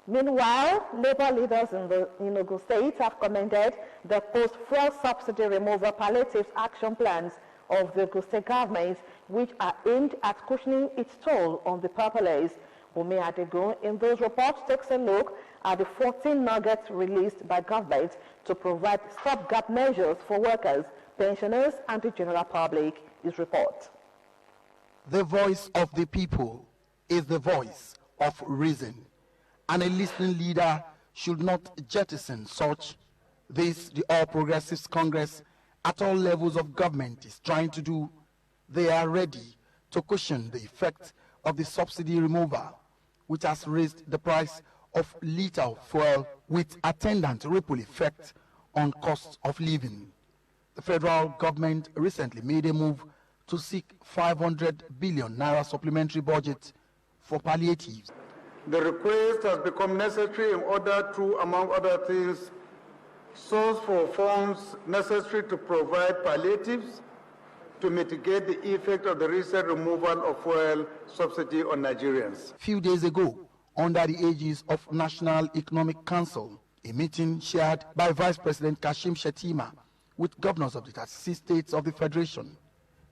Meanwhile, Labour leaders in Ogun State have commended the post-fuel subsidy removal palliative action plans of the Ogun State government, which are aimed at cushioning its toll on the populace. Umi Adegun in those reports takes a look at the 14 nuggets released by government to provide stopgap measures for workers, pensioners, and the general public. His report. The voice of the people is the voice of reason, and a listening leader should not jettison such. This, the All Progressives Congress at all levels of government is trying to do. They are ready to cushion the effect of the subsidy removal, which has raised the price of liter of fuel with attendant ripple effect on cost of living. The federal government recently made a move to seek 500 billion naira supplementary budget for palliatives. The request has become necessary in order to, among other things, source for funds necessary to provide palliatives to mitigate the effect of the recent removal of fuel subsidy on Nigerians. Few days ago, under the aegis of National Economic Council, a meeting chaired by Vice President Kashim Shettima with governors of the 36 states of the Federation,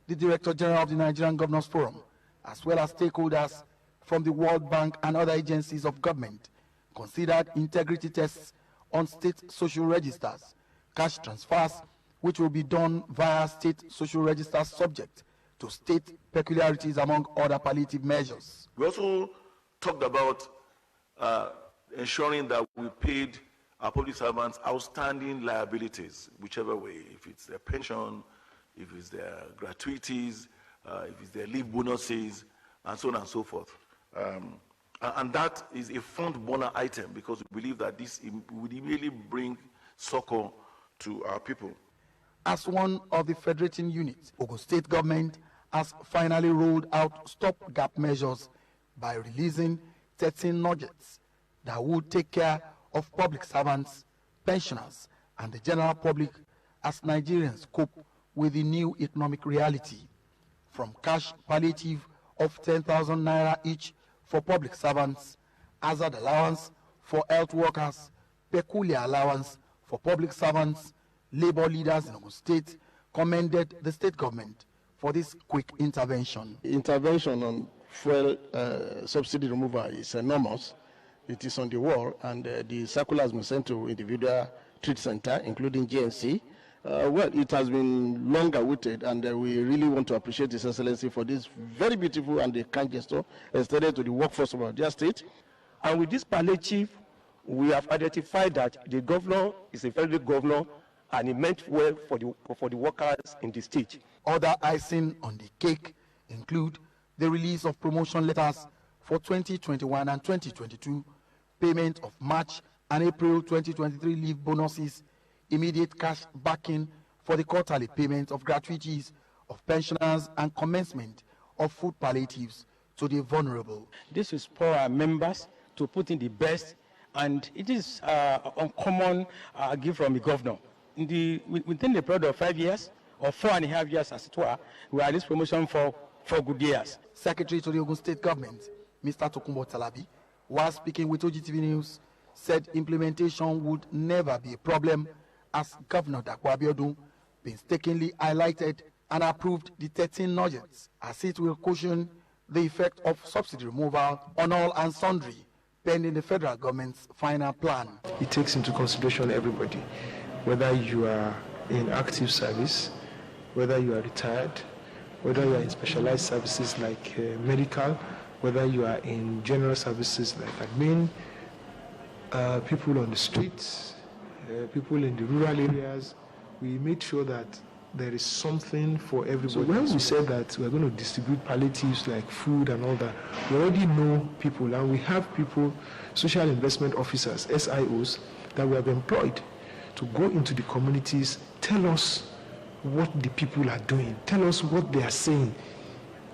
the Director General of the Nigerian Governors Forum, as well as stakeholders from the World Bank and other agencies of government, considered integrity tests on state social registers, cash transfers, which will be done via state social registers subject to state peculiarities, among other palliative measures. We also talked about ensuring that we paid our public servants outstanding liabilities, whichever way, if it's their pension, if it's their gratuities, if it's their leave bonuses, and so on and so forth. And that is a front burner item because we believe that this would immediately bring succor to our people. As one of the federating units, Ogun State government has finally rolled out stopgap measures by releasing 13 nuggets that would take care of public servants, pensioners, and the general public as Nigerians cope with the new economic reality. From cash palliative of 10,000 naira each for public servants, hazard allowance for health workers, peculiar allowance for public servants, labor leaders in Ogun State commended the state government for this quick intervention. Intervention on fuel subsidy removal is enormous. It is on the wall, and the circular has been sent to individual treat center, including GNC. Well, it has been long awaited, and we really want to appreciate His Excellency for this very beautiful and kind gesture extended to the workforce of our state. And with this palliative, we have identified that the governor is a very good governor, and he meant well for the workers in the state. Other icing on the cake include the release of promotion letters for 2021 and 2022, payment of March and April 2023 leave bonuses, immediate cash backing for the quarterly payment of gratuities of pensioners, and commencement of food palliatives to the vulnerable. This is for our members to put in the best, and it is uncommon gift from the governor. Within the period of 5 years, or 4.5 years as it were, we had this promotion for 4 good years. Secretary to the Ogun State government, Mr. Tokunbo Talabi, while speaking with OGTV News, said implementation would never be a problem, as Governor Dapo Abiodun painstakingly highlighted and approved the 13 nuggets, as it will cushion the effect of subsidy removal on all and sundry, pending the federal government's final plan. It takes into consideration everybody, whether you are in active service, whether you are retired, whether you are in specialized services like medical, whether you are in general services like admin, people on the streets, people in the rural areas. We made sure that there is something for everybody. So when we said that we're going to distribute palliatives like food and all that, we already know people, and we have people, social investment officers, SIOs, that we have employed to go into the communities, tell us what the people are doing, tell us what they are saying.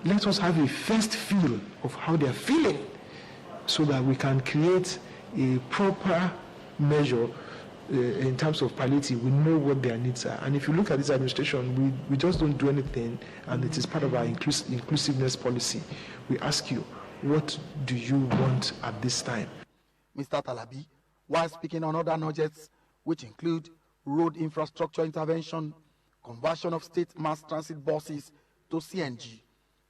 Let us have a first feel of how they are feeling so that we can create a proper measure in terms of palliative. We know what their needs are. And if you look at this administration, we just don't do anything, and it is part of our inclusiveness policy. We ask you, what do you want at this time? Mr. Talabi, while speaking on other nudgets, which include road infrastructure intervention, conversion of state mass transit buses to CNG,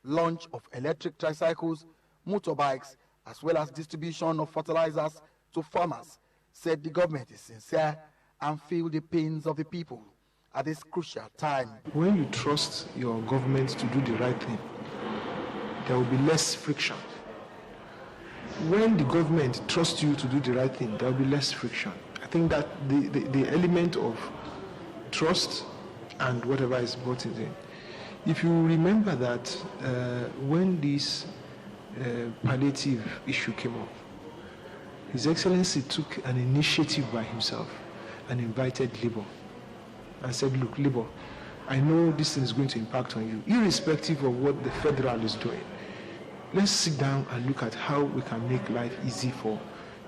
launch of electric tricycles, motorbikes, as well as distribution of fertilizers to farmers, said the government is sincere and feel the pains of the people at this crucial time. When you trust your government to do the right thing, there will be less friction. When the government trusts you to do the right thing, there will be less friction. I think that the element of trust and whatever is brought in. If you remember that when this palliative issue came up, His Excellency took an initiative by himself and invited Labour and said, look, Labour, I know this thing is going to impact on you, irrespective of what the federal is doing. Let's sit down and look at how we can make life easy for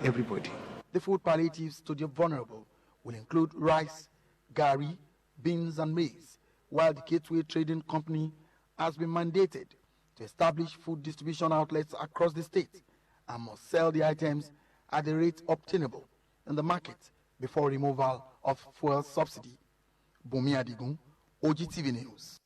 everybody. The food palliatives to the vulnerable will include rice, gari, beans and maize, while the Gateway Trading Company has been mandated to establish food distribution outlets across the state and must sell the items at the rate obtainable in the market before removal of fuel subsidy. Bumi Adigun, OGTV News.